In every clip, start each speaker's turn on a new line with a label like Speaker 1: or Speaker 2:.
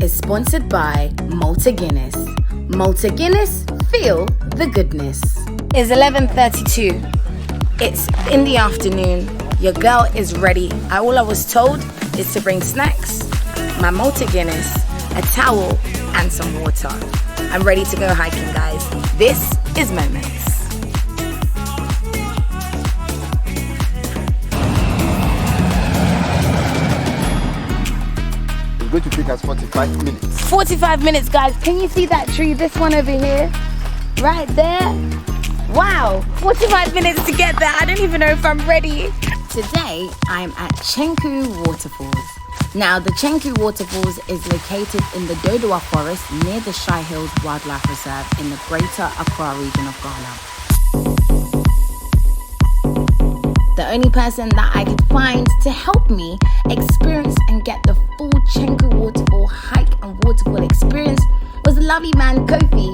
Speaker 1: is sponsored by Malta Guinness. Malta Guinness, feel the goodness. It's 11:32. It's in the afternoon. Your girl is ready. All I was told is to bring snacks, my Malta Guinness, a towel, and some water. I'm ready to go hiking, guys. This is Moments.
Speaker 2: It's going to take us 45 minutes.
Speaker 1: 45 minutes, guys. Can you see that tree? This one over here? Right there? Wow, 45 minutes to get there. I don't even know if I'm ready. Today, I'm at Chenku Waterfalls. Now, the Chenku Waterfalls is located in the Dodowa Forest near the Shy Hills Wildlife Reserve in the Greater Accra region of Ghana. The only person that I could find to help me experience and get the full Chenku Waterfall hike and waterfall experience was the lovely man Kofi,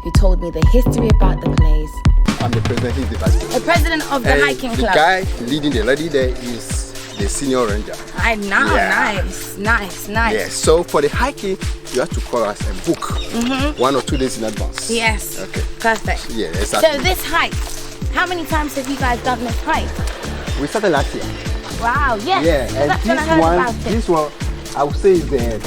Speaker 1: who told me the history about the place.
Speaker 2: I'm the president, he's the vice president.
Speaker 1: The president of the hiking club.
Speaker 2: The guy leading the lady there is the senior ranger.
Speaker 1: I know,
Speaker 2: Yeah.
Speaker 1: nice.
Speaker 2: Yes, so for the hiking, you have to call us and book 1 or 2 days in advance.
Speaker 1: Yes.
Speaker 2: Okay.
Speaker 1: Perfect.
Speaker 2: Yeah, exactly.
Speaker 1: So this hike, how many times have you guys done this hike?
Speaker 2: We started last year.
Speaker 1: Wow, yes.
Speaker 2: Yeah,
Speaker 1: So
Speaker 2: and
Speaker 1: that's when I heard about it.
Speaker 2: this one, I would say is the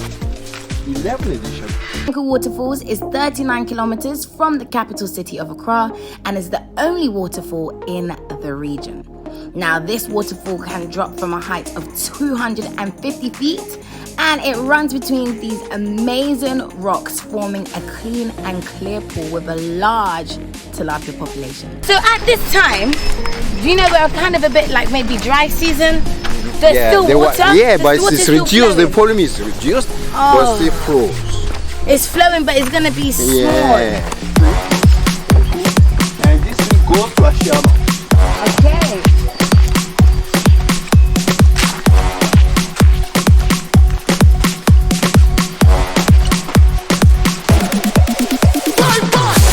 Speaker 2: 11th edition.
Speaker 1: Chenku Waterfalls is 39 kilometers from the capital city of Accra and is the only waterfall in the region. Now, this waterfall can drop from a height of 250 feet and it runs between these amazing rocks, forming a clean and clear pool with a large tilapia population. So at this time, you know, we're kind of a bit like maybe dry season. There's still water.
Speaker 2: But it's reduced. The volume is reduced, but still flows.
Speaker 1: It's flowing, but it's gonna be small.
Speaker 2: Yeah. And this will go to Ashama.
Speaker 1: Okay.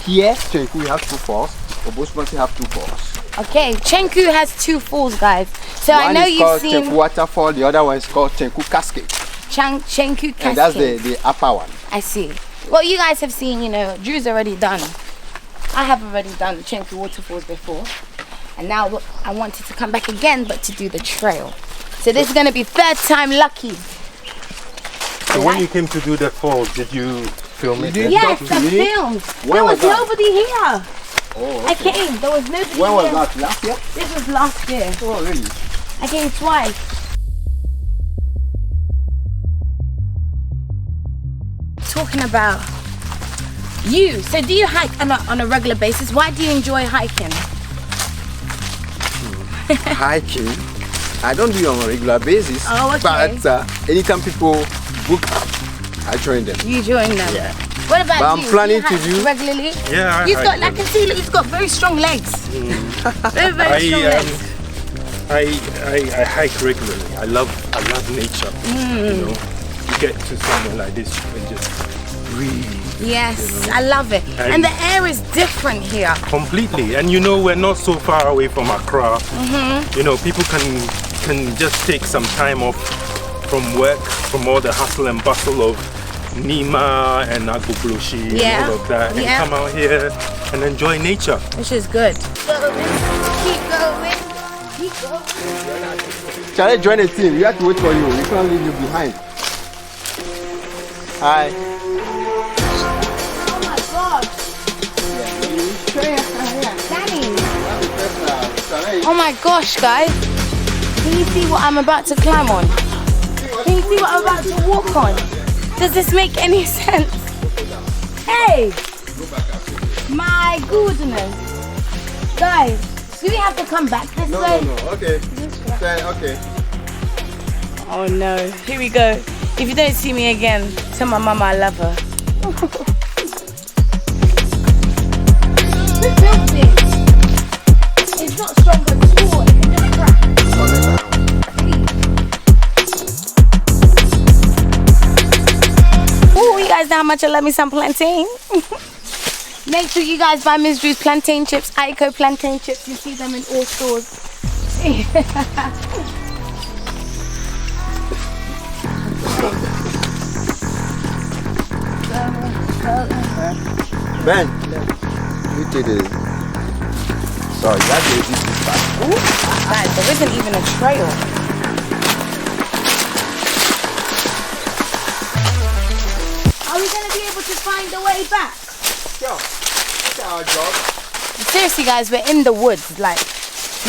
Speaker 2: Here, Chenku, we have 2 falls. Obosmansi have 2 falls.
Speaker 1: Okay, Chenku has 2 falls, guys. So I know you've seen
Speaker 2: Chenku Waterfall. The other one is called Chenku Cascade.
Speaker 1: Chenku Cascade.
Speaker 2: And that's the upper one.
Speaker 1: I see. Well, you guys have seen, you know, Drew's already done. I have already done Chenku Waterfalls before. And now I wanted to come back again, but to do the trail. So this is going to be 3rd time lucky.
Speaker 3: So when you came to do the falls, did you film it?
Speaker 1: Yes, I filmed. There was nobody here.
Speaker 2: Oh,
Speaker 1: I came. There was nobody
Speaker 2: when
Speaker 1: here.
Speaker 2: was that? Last year?
Speaker 1: This was last year.
Speaker 2: Oh, really?
Speaker 1: I came twice. Talking about you. So do you hike on a regular basis? Why do you enjoy hiking?
Speaker 2: Hiking? I don't do it on a regular basis.
Speaker 1: Oh, okay.
Speaker 2: But anytime people book, I join them.
Speaker 1: You join them.
Speaker 2: Yeah.
Speaker 1: What about
Speaker 2: But I'm
Speaker 1: you?
Speaker 2: planning
Speaker 1: Do you
Speaker 2: to
Speaker 1: hike
Speaker 2: do-
Speaker 1: regularly.
Speaker 3: Yeah,
Speaker 1: I can see. Look, he's got very strong legs. Very strong legs.
Speaker 3: I hike regularly. I love nature. You know, you get to somewhere like this, you can just breathe.
Speaker 1: Yes, I love it. And the air is different here.
Speaker 3: Completely. And you know, we're not so far away from Accra. You know, people can just take some time off from work, from all the hustle and bustle of Nima and Agubloshi and all of that, and come out here and enjoy nature.
Speaker 1: Which is good. Keep going.
Speaker 2: Shall I join the team? We have to wait for you. We can't leave you behind. Hi.
Speaker 1: Oh my God. Danny. Oh my gosh, guys. Can you see what I'm about to climb on? Can you see what I'm about to walk on? Does this make any sense? Hey! My goodness. Guys, do we have to come back this way?
Speaker 2: No. Okay. Okay.
Speaker 1: Oh no. Here we go. If you don't see me again, tell my mama I love her. Who built this? It's not strong at all. It can just crack. Oh, you guys know how much I love me some plantain. Make sure you guys buy Miss Drew's plantain chips, Aiko plantain chips. You see them in all stores.
Speaker 2: Ben, you did it. Sorry, that is this back.
Speaker 1: Guys, there isn't even a trail. Are we gonna be able to find the way back?
Speaker 2: Sure. That's our job.
Speaker 1: Seriously, guys, we're in the woods. Like,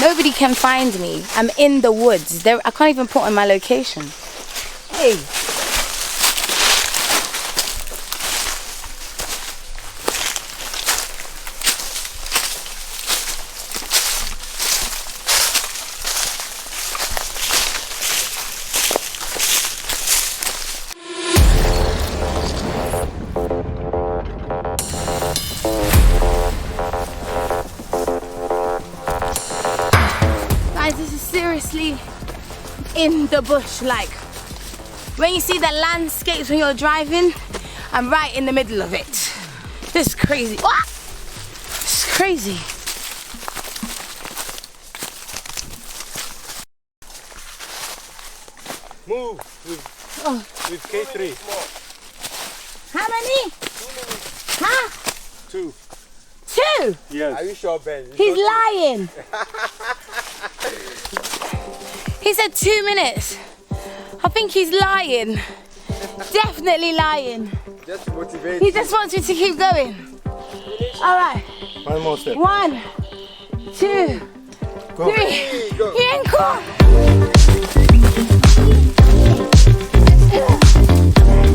Speaker 1: nobody can find me. I'm in the woods. I can't even put on my location. Hey. This is seriously in the bush. Like, when you see the landscapes when you're driving, I'm right in the middle of it. This is crazy. What? This is crazy.
Speaker 3: Move with K3.
Speaker 1: How many?
Speaker 3: 2 minutes.
Speaker 1: Huh?
Speaker 3: 2.
Speaker 1: 2?
Speaker 3: Yes.
Speaker 2: Are you sure, Ben?
Speaker 1: He's lying. He said 2 minutes. I think he's lying. Definitely lying.
Speaker 2: Just motivate.
Speaker 1: He just wants me to keep going. All right.
Speaker 3: One more step.
Speaker 1: 1, 2,
Speaker 3: Go.
Speaker 1: 3.
Speaker 2: Hey, go.
Speaker 1: He ain't caught.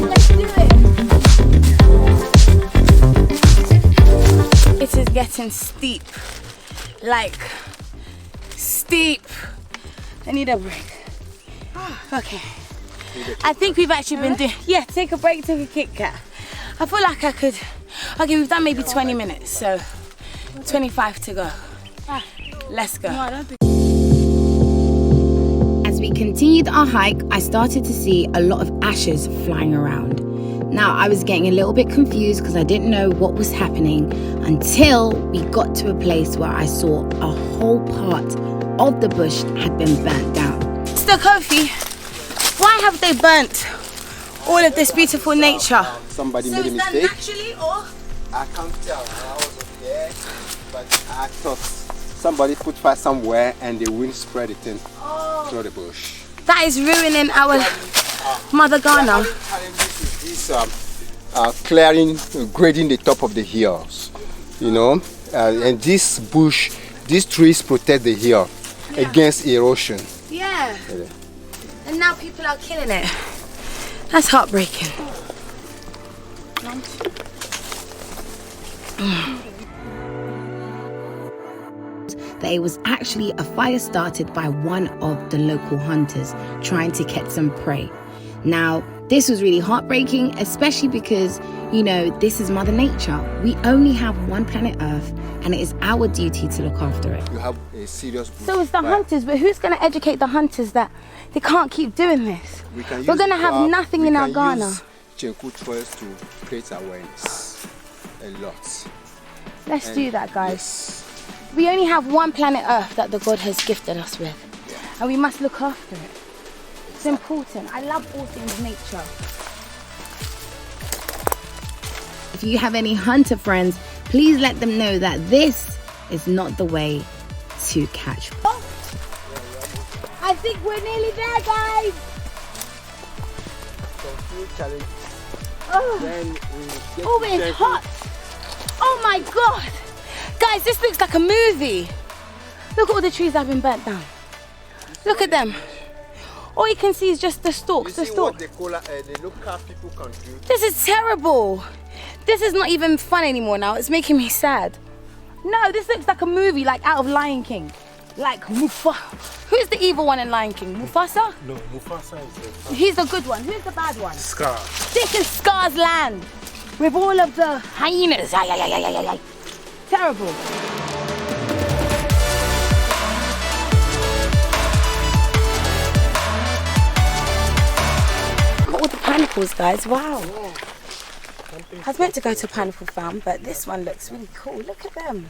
Speaker 1: Let's do it. It is getting steep. Like, steep. I need a break. Okay. I think we've actually been doing. Yeah, take a break, take a Kit Kat. I feel like I could. Okay, we've done maybe 20 minutes, so 25 to go. Let's go. As we continued our hike, I started to see a lot of ashes flying around. Now, I was getting a little bit confused because I didn't know what was happening until we got to a place where I saw a whole part of the bush had been burnt down. Mr. Kofi, why have they burnt all of this beautiful nature?
Speaker 2: Somebody
Speaker 1: So
Speaker 2: made a
Speaker 1: is that
Speaker 2: mistake.
Speaker 1: naturally or?
Speaker 2: I can't tell. I wasn't there, but I thought somebody put fire somewhere and the wind spread it in through the bush.
Speaker 1: That is ruining our Mother Ghana.
Speaker 2: This clearing, grading the top of the hills, you know, and this bush, these trees protect the hill against erosion.
Speaker 1: Yeah. And now people are killing it. That's heartbreaking. That it was actually a fire started by one of the local hunters trying to catch some prey. Now, this was really heartbreaking, especially because, you know, this is Mother Nature. We only have one planet Earth, and it is our duty to look after it.
Speaker 2: You have a serious bush
Speaker 1: So it's the
Speaker 2: fire.
Speaker 1: hunters, but who's going to educate the hunters that they can't keep doing this? We're going to have nothing in our Ghana.
Speaker 2: Chenku trails to create awareness a lot.
Speaker 1: Let's do that, guys.
Speaker 2: Yes.
Speaker 1: We only have one planet Earth that the God has gifted us with, and we must look after it. It's important. I love all things nature. If you have any hunter friends, please let them know that this is not the way to catch. I think we're nearly there, guys. Oh, it's hot. Oh my God. Guys, this looks like a movie. Look at all the trees that have been burnt down. Look at them. All you can see is just the stalks, the stalks.
Speaker 2: The local people can do.
Speaker 1: This is terrible. This is not even fun anymore now. It's making me sad. No, this looks like a movie, like out of Lion King. Like Mufasa. Who's the evil one in Lion King? Mufasa?
Speaker 3: No, Mufasa is the
Speaker 1: He's the good one. Who's the bad one?
Speaker 3: Scar.
Speaker 1: This is Scar's land. With all of the hyenas. Ay, ay, ay, ay, ay, ay. Terrible. All the pineapples, guys. Wow. I was meant to go to a pineapple farm, but this one looks really cool. Look at them.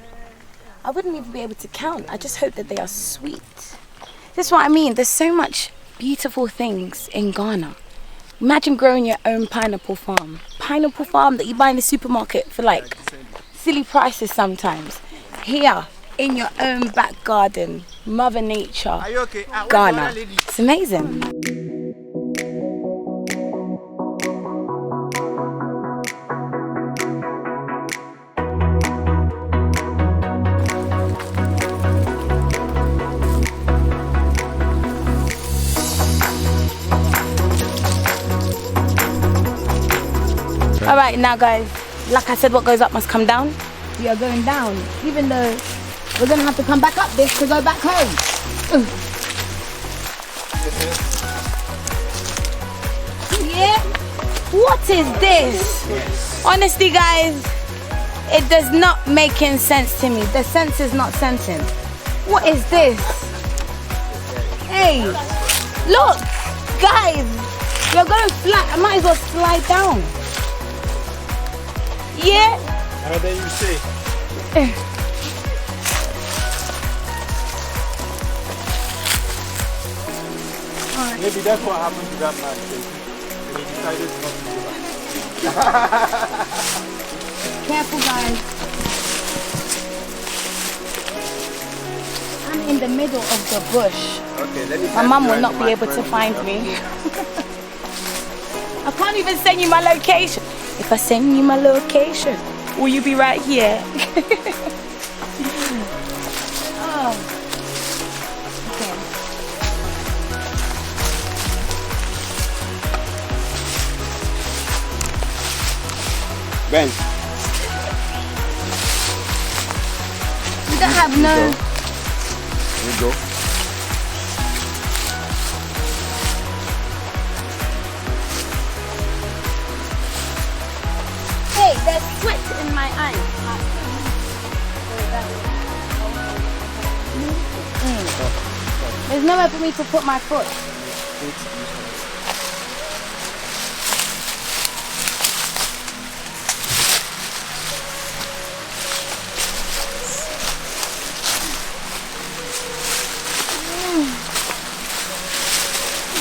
Speaker 1: I wouldn't even be able to count. I just hope that they are sweet. This is what I mean. There's so much beautiful things in Ghana. Imagine growing your own pineapple farm. Pineapple farm that you buy in the supermarket for like silly prices sometimes. Here, in your own back garden, Mother Nature, Ghana. It's amazing. All right, now guys, like I said, what goes up must come down. We are going down, even though we're gonna have to come back up this to go back home. Yeah? What is this? Honestly, guys, it does not make any sense to me. The sense is not sensing. What is this? Hey, look, guys, you're going flat. I might as well slide down. Yeah?
Speaker 3: How then you say? Maybe that's what happened to that man. And he decided not to do that.
Speaker 1: Careful, guys. I'm in the middle of the bush.
Speaker 2: Okay, let me.
Speaker 1: My mum will not be able to find me. I can't even send you my location. If I send you my location, will you be right here? Oh. Okay.
Speaker 2: Ben.
Speaker 1: We don't have no.
Speaker 2: Here we go.
Speaker 1: Hey, there's sweat in my eyes. There's nowhere for me to put my foot.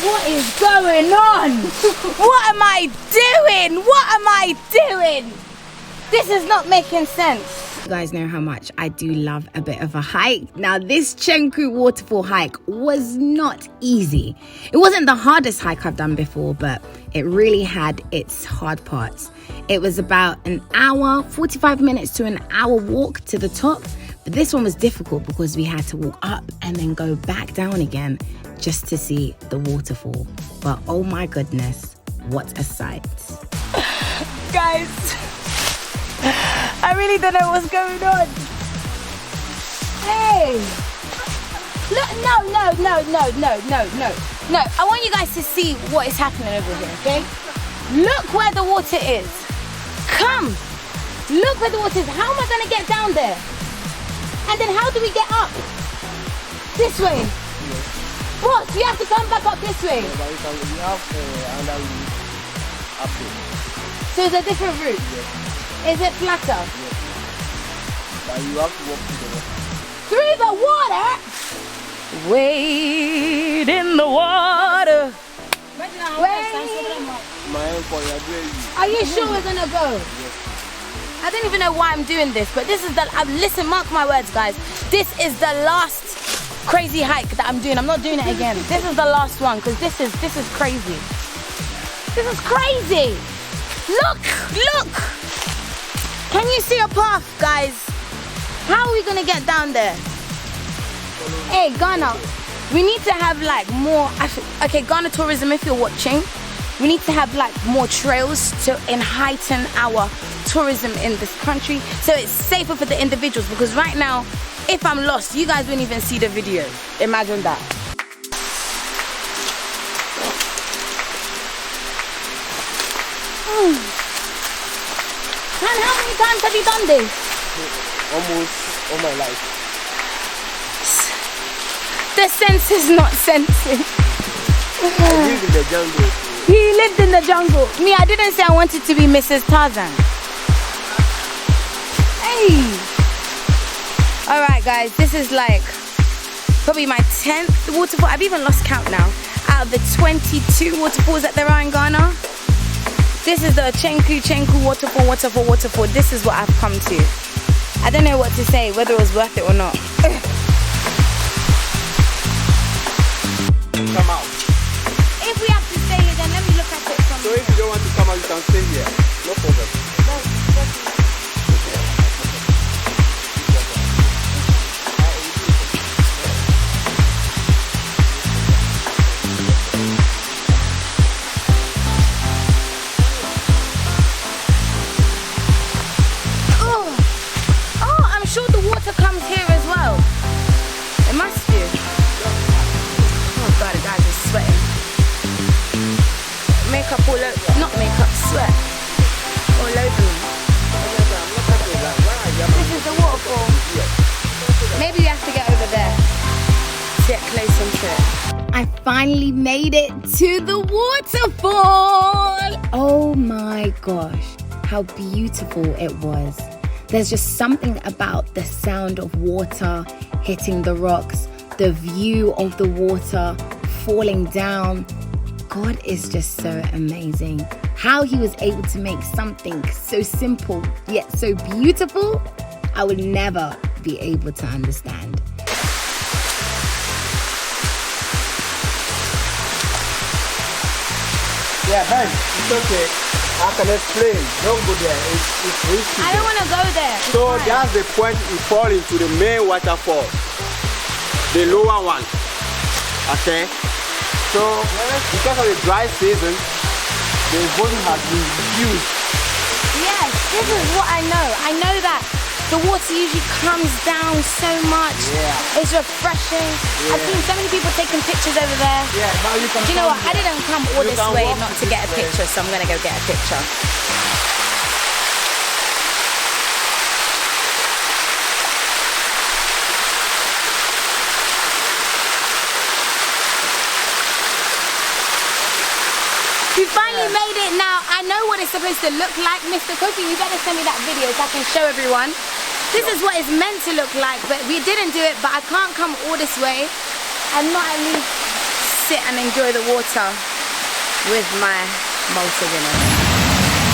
Speaker 1: What is going on? What am I doing? What am I doing? This is not making sense. You guys know how much I do love a bit of a hike. Now, this Chenku Waterfall hike was not easy. It wasn't the hardest hike I've done before, but it really had its hard parts. It was about an hour, 45 minutes to an hour walk to the top. But this one was difficult because we had to walk up and then go back down again just to see the waterfall. But oh my goodness, what a sight. Guys, I really don't know what's going on. Hey! Look, no. I want you guys to see what is happening over here, okay? Look where the water is. Come! Look where the water is. How am I going to get down there? And then how do we get up? This way. Yes. What? You have to come back up this way.
Speaker 2: Yeah, but we have another route up here.
Speaker 1: So it's a different route?
Speaker 2: Yes.
Speaker 1: Is it flatter?
Speaker 2: Yes. But you have to walk
Speaker 1: through the water? Wade in the water. Are you sure we're gonna go?
Speaker 2: Yes.
Speaker 1: I don't even know why I'm doing this, but this is the, listen, mark my words, guys. This is the last crazy hike that I'm doing. I'm not doing it again. This is the last one, because this is crazy. This is crazy. Look. Can you see a path, guys? How are we gonna get down there? Hey, Ghana, we need to have like more, okay, Ghana tourism, if you're watching, we need to have like more trails to heighten our tourism in this country so it's safer for the individuals, because right now, if I'm lost, you guys won't even see the video. Imagine that. Man, how many times have you done this?
Speaker 2: Almost all my life.
Speaker 1: The sense is not sensing.
Speaker 2: I live in the jungle.
Speaker 1: He lived in the jungle. Me, I didn't say I wanted to be Mrs. Tarzan. Hey. Alright guys, this is like probably my 10th waterfall. I've even lost count now. Out out of the 22 waterfalls that there are in Ghana. This is the Chenku Waterfall. This is what I've come to. I don't know what to say, whether it was worth it or not.
Speaker 2: Come out.
Speaker 1: If we have to stay here, then let me look at it from
Speaker 2: So if you don't want to come out, you can stay here. No problem.
Speaker 1: Comes here as well. It must do. Oh god, the guys are sweating. Makeup all over, not makeup, sweat all over me. This is the waterfall. Maybe we have to get over there to get closer to it. I finally made it to the waterfall. Oh my gosh, how beautiful it was. There's just something about the sound of water hitting the rocks, the view of the water falling down. God is just so amazing. How he was able to make something so simple yet so beautiful, I would never be able to understand.
Speaker 2: Yeah, Ben, it's okay. I can explain. Don't go there. It's risky.
Speaker 1: I don't want to go there. It's
Speaker 2: So
Speaker 1: fine.
Speaker 2: that's the point you fall into the main waterfall, the lower one. Okay. So because of the dry season, the volume has been reduced.
Speaker 1: Yes, this is what I know. I know that the water usually comes down so much.
Speaker 2: Yeah.
Speaker 1: It's refreshing. I've seen so many people taking pictures over there.
Speaker 2: Yeah, now you can.
Speaker 1: Do you know what? I didn't come all
Speaker 2: You
Speaker 1: this
Speaker 2: can
Speaker 1: way
Speaker 2: walk
Speaker 1: not to get a
Speaker 2: this way.
Speaker 1: picture, so I'm gonna go get a picture. We finally made it now. I know what it's supposed to look like. Mr. Cookie, you better send me that video so I can show everyone. This is what it's meant to look like, but we didn't do it, but I can't come all this way and not at least sit and enjoy the water with my multi-winners.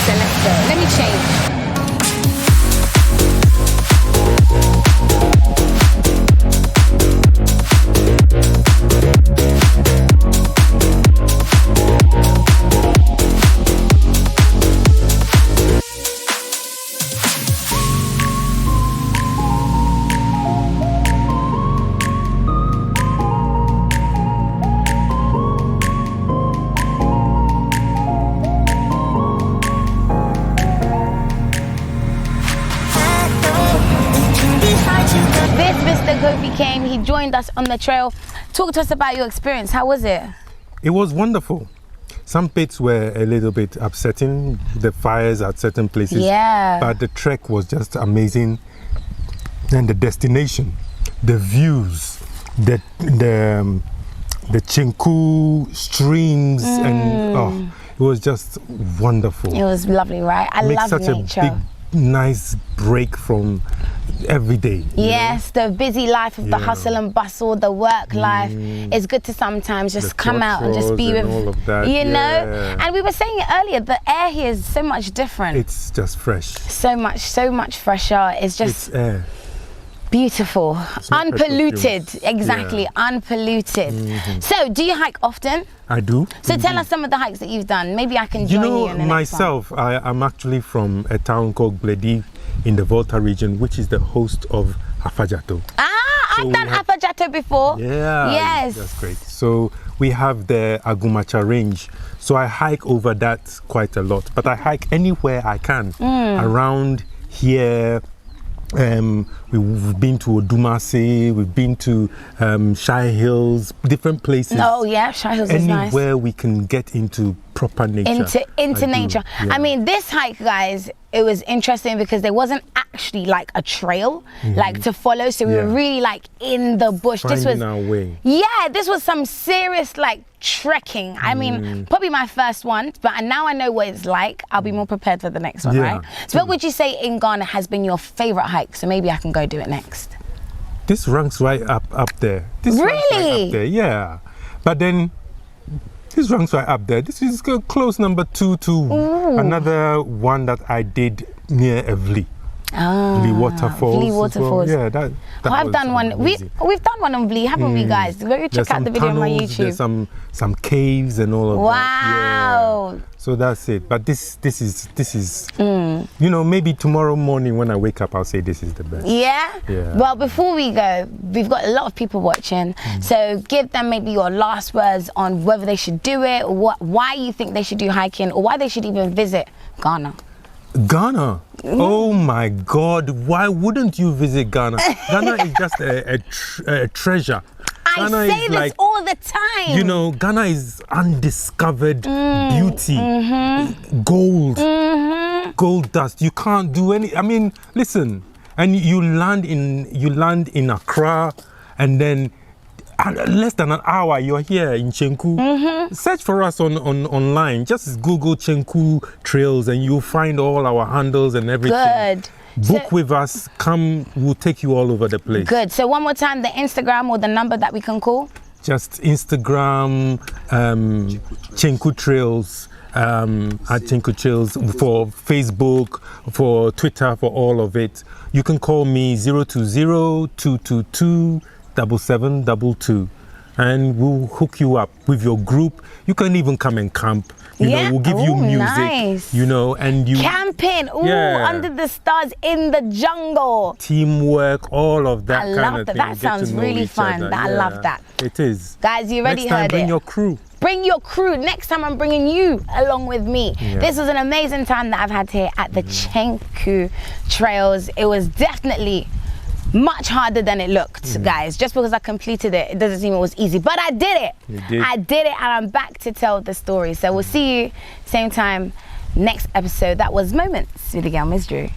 Speaker 1: So let's go. Let me change. Came, he joined us on the trail. Talk to us about your experience. How was it?
Speaker 3: It was wonderful. Some pits were a little bit upsetting, the fires at certain places.
Speaker 1: Yeah.
Speaker 3: But the trek was just amazing. And the destination, the views, the Chenku streams, and it was just wonderful.
Speaker 1: It was lovely, right? I love
Speaker 3: such
Speaker 1: nature.
Speaker 3: a big, nice break from every day.
Speaker 1: Yes, the busy life of the hustle and bustle, the work life. It's good to sometimes just come out and just be with,
Speaker 3: all of that.
Speaker 1: you know. And we were saying it earlier, the air here is so much different.
Speaker 3: It's just fresh.
Speaker 1: So much fresher. It's just
Speaker 3: It's air.
Speaker 1: beautiful, unpolluted.
Speaker 3: fumes.
Speaker 1: Exactly, unpolluted. So, do you hike often?
Speaker 3: I do.
Speaker 1: So tell us some of the hikes that you've done. Maybe I can join you in the next one.
Speaker 3: myself, I'm actually from a town called Bledi in the Volta region, which is the host of Afajato.
Speaker 1: I've done Afajato before.
Speaker 3: Yeah.
Speaker 1: Yes.
Speaker 3: That's great. So we have the Agumacha range. So I hike over that quite a lot. But I hike anywhere I can around here. We've been to Odumase, we've been to Shy Hills, different places.
Speaker 1: Oh yeah, Shy Hills is nice.
Speaker 3: Anywhere we can get into proper nature.
Speaker 1: Into nature.
Speaker 3: Yeah.
Speaker 1: I mean, this hike, guys, it was interesting because there wasn't actually like a trail like to follow. So we were really like in the bush.
Speaker 3: Finding
Speaker 1: this was
Speaker 3: our way.
Speaker 1: Yeah, this was some serious like trekking. I mean, probably my first one, but now I know what it's like. I'll be more prepared for the next one,
Speaker 3: Yeah.
Speaker 1: right? So what would you say in Ghana has been your favorite hike? So maybe I can go do it next.
Speaker 3: This ranks right up there. This ranks right
Speaker 1: Really?
Speaker 3: up there, yeah. But then This ranks right up there. This is close number 2 to another one that I did near Evli. Vli Waterfalls.
Speaker 1: Vli Waterfalls.
Speaker 3: Well. Yeah, that
Speaker 1: I've done one.
Speaker 3: amazing.
Speaker 1: We've done one on Vli, haven't we, guys? Go check out the video on my YouTube.
Speaker 3: There's some caves and all of that.
Speaker 1: Wow.
Speaker 3: Yeah. So that's it. But this is you know, maybe tomorrow morning when I wake up, I'll say this is the best.
Speaker 1: Yeah?
Speaker 3: Yeah.
Speaker 1: Well, before we go, we've got a lot of people watching. So give them maybe your last words on whether they should do it, or why you think they should do hiking, or why they should even visit Ghana.
Speaker 3: Ghana. Oh my God! Why wouldn't you visit Ghana? Ghana is just a treasure. Ghana
Speaker 1: I say this all the time.
Speaker 3: You know, Ghana is undiscovered beauty, gold dust. You can't do any. I mean, listen, and you land in Accra, and then less than an hour you're here in Chenku. Search for us online. Just Google Chenku Trails, and you'll find all our handles and everything.
Speaker 1: Good.
Speaker 3: Book with us. Come, we'll take you all over the place.
Speaker 1: Good. So one more time, the Instagram or the number that we can call?
Speaker 3: Just Instagram, Chenku Trails, at Chenku Trails, for Facebook, for Twitter, for all of it. You can call me 020-222-7722, and we'll hook you up with your group. You can even come and camp. You know, we'll give you music.
Speaker 1: Nice.
Speaker 3: You know, and you
Speaker 1: camping. Under the stars in the jungle.
Speaker 3: Teamwork, all of that
Speaker 1: I
Speaker 3: kind
Speaker 1: love
Speaker 3: of
Speaker 1: that.
Speaker 3: thing.
Speaker 1: That sounds really fun. I love that.
Speaker 3: It is.
Speaker 1: Guys, you already
Speaker 3: Next time,
Speaker 1: heard
Speaker 3: bring
Speaker 1: it.
Speaker 3: your crew.
Speaker 1: Bring your crew. Next time I'm bringing you along with me.
Speaker 3: Yeah.
Speaker 1: This was an amazing time that I've had here at the Chenku Trails. It was definitely much harder than it looked, guys. Just because I completed it, it doesn't seem it was easy, but I did it.
Speaker 3: You did.
Speaker 1: I did it, and I'm back to tell the story. So we'll see you same time next episode. That was Moments with the girl Miss Drew.